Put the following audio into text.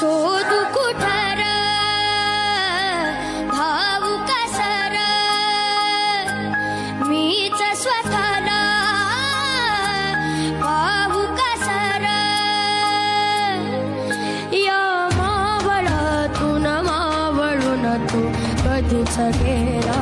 शोधू कुठर धावू कसर मीच स्वतःला पाहू कसर या मावळातून मावळून तू कधीच गेला